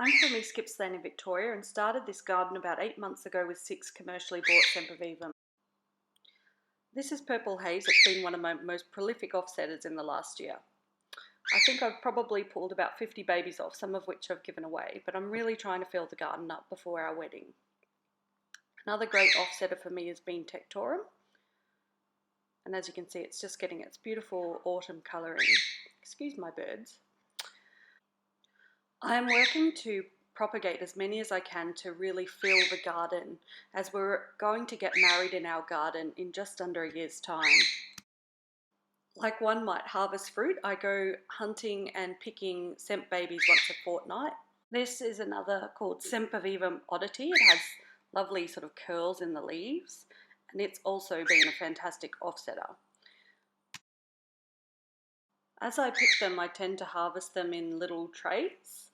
I'm from East Gippsland in Victoria and started this garden about 8 months ago with 6 commercially bought Sempervivum. This is Purple Haze. It's been one of my most prolific offsetters in the last year. I think I've probably pulled about 50 babies off, some of which I've given away, but I'm really trying to fill the garden up before our wedding. Another great offsetter for me has been Tectorum, and as you can see, it's just getting its beautiful autumn colouring. Excuse my birds. I am working to propagate as many as I can to really fill the garden, as we're going to get married in our garden in just under a year's time. Like one might harvest fruit, I go hunting and picking Semp babies once a fortnight. This is another called Sempervivum oddity. It has lovely sort of curls in the leaves, and it's also been a fantastic offsetter. As I pick them, I tend to harvest them in little trays,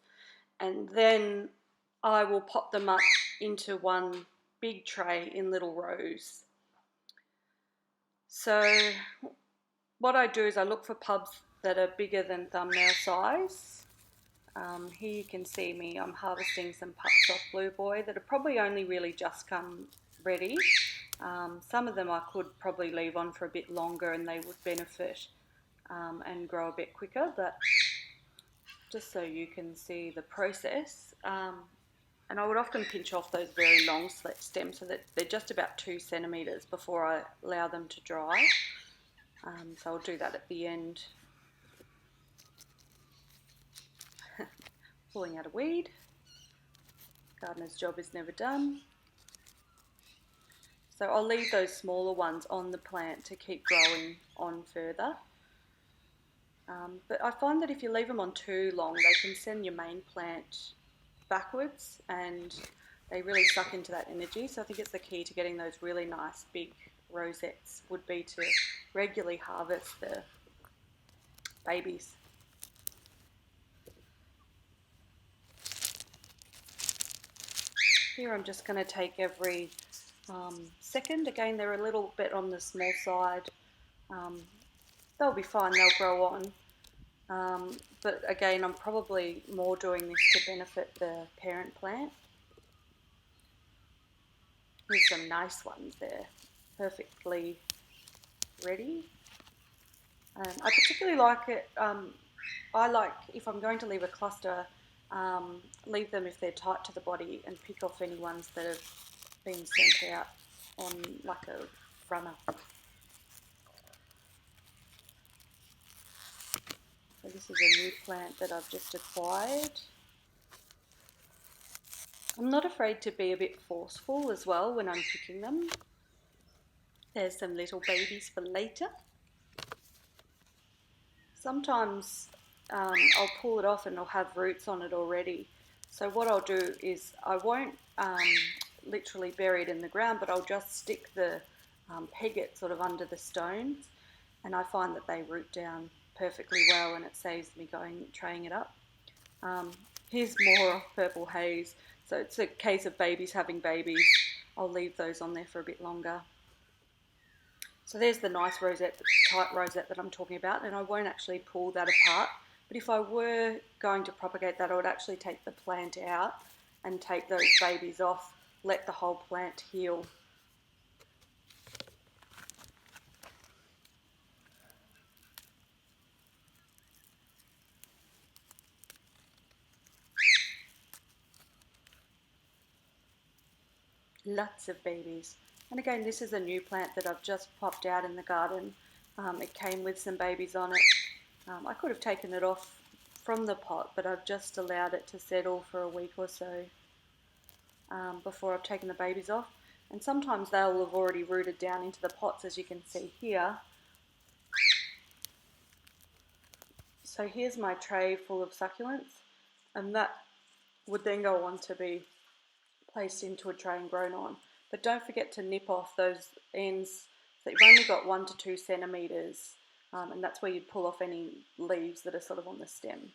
and then I will pop them up into one big tray in little rows. So what I do is I look for pubs that are bigger than thumbnail size. Here you can see me, I'm harvesting some pups off Blue Boy that have probably only really just come ready. Some of them I could probably leave on for a bit longer and they would benefit and grow a bit quicker, but just so you can see the process. And I would often pinch off those very long stems so that they're just about 2 centimetres before I allow them to dry. So I'll do that at the end. Pulling out a weed. Gardener's job is never done. So I'll leave those smaller ones on the plant to keep growing on further. But I find that if you leave them on too long, they can send your main plant backwards and they really suck into that energy. So I think it's the key to getting those really nice big rosettes would be to regularly harvest the babies. Here I'm just going to take every second. Again, they're a little bit on the small side. They'll be fine, they'll grow on. But again, I'm probably more doing this to benefit the parent plant. Here's some nice ones there, perfectly ready. I particularly like it, I like, if I'm going to leave a cluster, leave them if they're tight to the body and pick off any ones that have been sent out on like a runner. So this is a new plant that I've just acquired. I'm not afraid to be a bit forceful as well when I'm picking them. There's some little babies for later. Sometimes I'll pull it off and it'll have roots on it already. So what I'll do is I won't literally bury it in the ground, but I'll just stick the pegget sort of under the stones, and I find that they root down perfectly well and it saves me traying it up. Here's more of Purple Haze. So it's a case of babies having babies. I'll leave those on there for a bit longer. So there's the nice rosette, the tight rosette that I'm talking about, and I won't actually pull that apart. But if I were going to propagate that, I would actually take the plant out and take those babies off, let the whole plant heal. Lots of babies. And again, this is a new plant that I've just popped out in the garden. It came with some babies on it. I could have taken it off from the pot, but I've just allowed it to settle for a week or so before I've taken the babies off. And sometimes they'll have already rooted down into the pots, as you can see here. So here's my tray full of succulents, and that would then go on to be placed into a tray and grown on. But don't forget to nip off those ends that you've only got 1 to 2 centimetres, and that's where you'd pull off any leaves that are sort of on the stem.